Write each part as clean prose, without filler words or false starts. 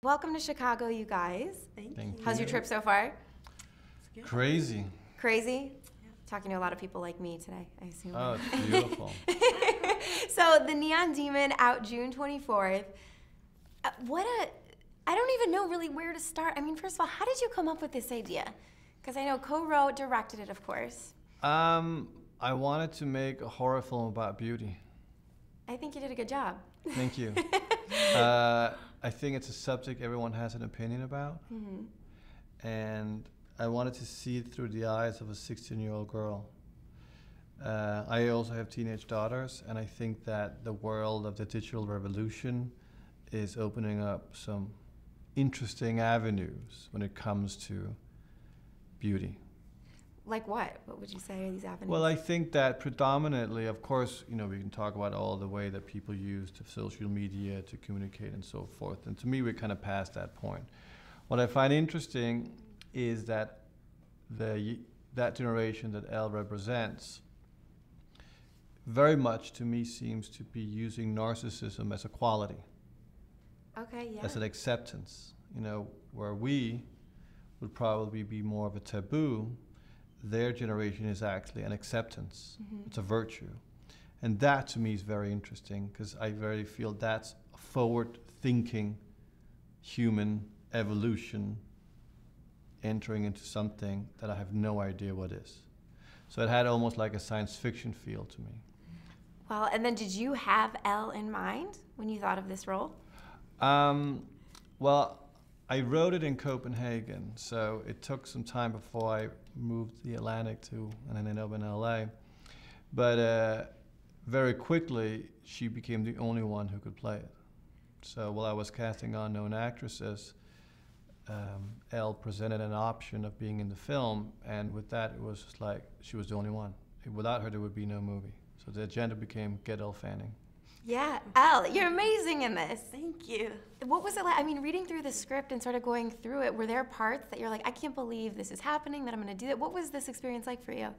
Welcome to Chicago, you guys. Thank you. How's your trip so far? It's good. Crazy. Crazy? Yeah. Talking to a lot of people like me today, I assume. Oh, it's beautiful. So the Neon Demon out June 24th. I don't even know really where to start. I mean, first of all, how did you come up with this idea? Because I know co-wrote, directed it, of course. I wanted to make a horror film about beauty. I think you did a good job. Thank you. I think it's a subject everyone has an opinion about. Mm-hmm. And I wanted to see it through the eyes of a 16-year-old girl. I also have teenage daughters, and I think that the world of the digital revolution is opening up some interesting avenues when it comes to beauty. Like what? What would you say are these avenues? Well, I think that predominantly, of course, you know, we can talk about all the way that people use to social media to communicate and so forth. And to me, we're kind of past that point. What I find interesting is that that generation that Elle represents very much, to me, seems to be using narcissism as a quality. Okay, yeah. As an acceptance, you know, where we would probably be more of a taboo. Their generation is actually an acceptance. Mm-hmm. It's a virtue. And that to me is very interesting because I very feel that's a forward-thinking human evolution entering into something that I have no idea what is. So it had almost like a science fiction feel to me. Well, and then did you have Elle in mind when you thought of this role? Well, I wrote it in Copenhagen, so it took some time before I moved the Atlantic and then ended up in LA. But very quickly, she became the only one who could play it. So while I was casting unknown actresses, Elle presented an option of being in the film, and with that, it was just like she was the only one. Without her, there would be no movie. So the agenda became Get Elle Fanning. Yeah, Elle, you're amazing in this. Thank you. What was it like? I mean, reading through the script and sort of going through it, were there parts that you're like, I can't believe this is happening, that I'm going to do it? What was this experience like for you?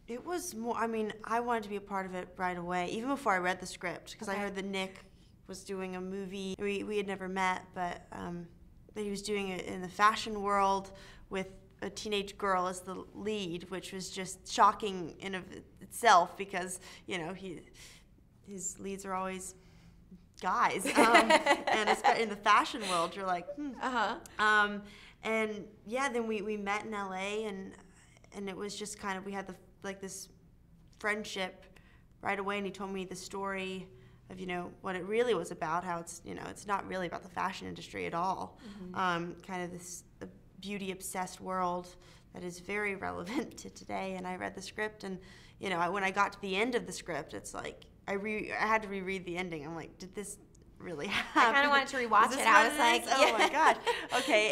It was more, I mean, I wanted to be a part of it right away, even before I read the script, because I heard that Nick was doing a movie. We had never met, but that he was doing it in the fashion world with a teenage girl as the lead, which was just shocking in of itself because, you know, his leads are always guys, and in the fashion world, you're like, and yeah, then we met in LA, and it was just kind of, we had this friendship right away, and he told me the story of, you know, what it really was about, how it's, you know, it's not really about the fashion industry at all, kind of this beauty obsessed world that is very relevant to today. And I read the script, and, you know, when I got to the end of the script, it's like, I had to reread the ending. I'm like, did this really happen? I kind of wanted to rewatch it. I was like, oh my gosh. Okay,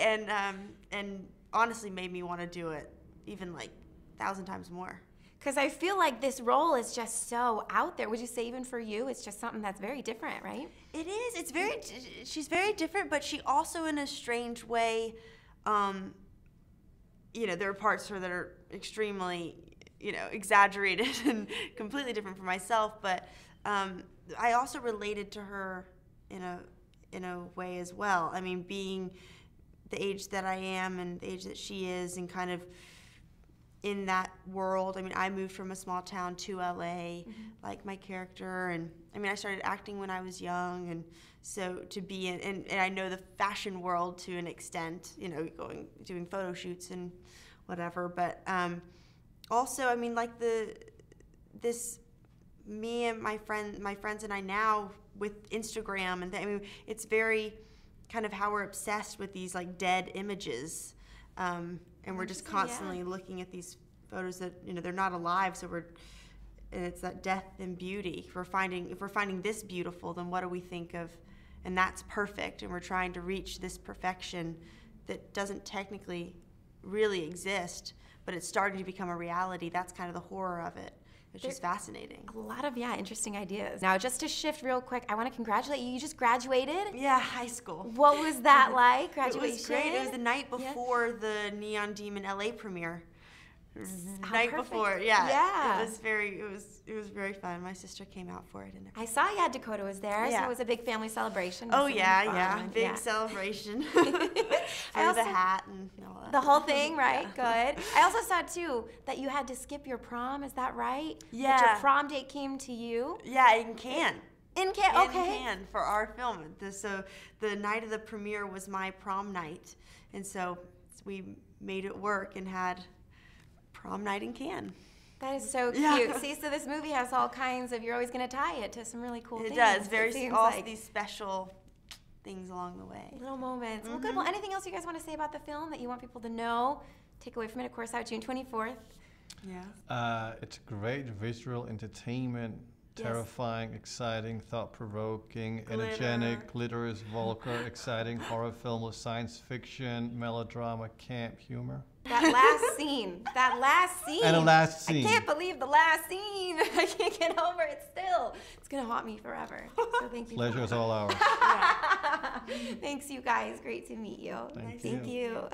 and honestly made me want to do it even like 1,000 times more. Because I feel like this role is just so out there. Would you say even for you, it's just something that's very different, right? It is. It's very. She's very different, but she also, in a strange way, you know, there are parts that are extremely, you know, exaggerated and completely different from myself, but I also related to her in a way as well. I mean, being the age that I am and the age that she is, and kind of in that world. I mean, I moved from a small town to LA, like my character, and I mean, I started acting when I was young, and so to be in, and I know the fashion world to an extent, you know, doing photo shoots and whatever, but also, I mean, like me and my friends and I now with Instagram, and I mean, it's very kind of how we're obsessed with these like dead images, and we're just constantly looking at these photos that, you know, they're not alive, so and it's that death and beauty. If we're finding this beautiful, then what do we think of? And that's perfect, and we're trying to reach this perfection that doesn't technically really exist, but it's starting to become a reality. That's kind of the horror of it. It's just fascinating. A lot of, interesting ideas. Now, just to shift real quick, I want to congratulate you. You just graduated? Yeah, high school. What was that like, graduation? It was great. It was the night before the Neon Demon LA premiere. How night perfect. before. Yeah. Yeah. It was very fun. My sister came out for it and everything. I saw Dakota was there, so Yeah. it was a big family celebration. Oh Must have yeah, been yeah. fun. Big Yeah. celebration. I For also- the hat and all that. The whole thing, right? Yeah. Good. I also saw too that you had to skip your prom. Is that right? That Yeah. your prom date came to you. Yeah, in Cannes. In Cannes. In Okay. Cannes for our film. So the night of the premiere was my prom night, and so we made it work and had prom night in Cannes. That is so cute. Yeah. See, so this movie has all kinds of. You're always going to tie it to some really cool It things. does. Very seems all like. these special things along the way. Little moments. Well, good. Well, anything else you guys want to say about the film that you want people to know? Take away from it, of course, out June 24th. Yeah. It's great visual entertainment, Yes. terrifying, exciting, thought-provoking, Glitter. energetic, glitterous, vulgar, exciting horror film with science fiction, melodrama, camp humor. That last scene. That last scene. And the last scene. I can't believe the last scene. I can't get over it still. It's going to haunt me forever. So thank you. Pleasure is all ours. Thanks, you guys. Great to meet you. Thank Thank you. you.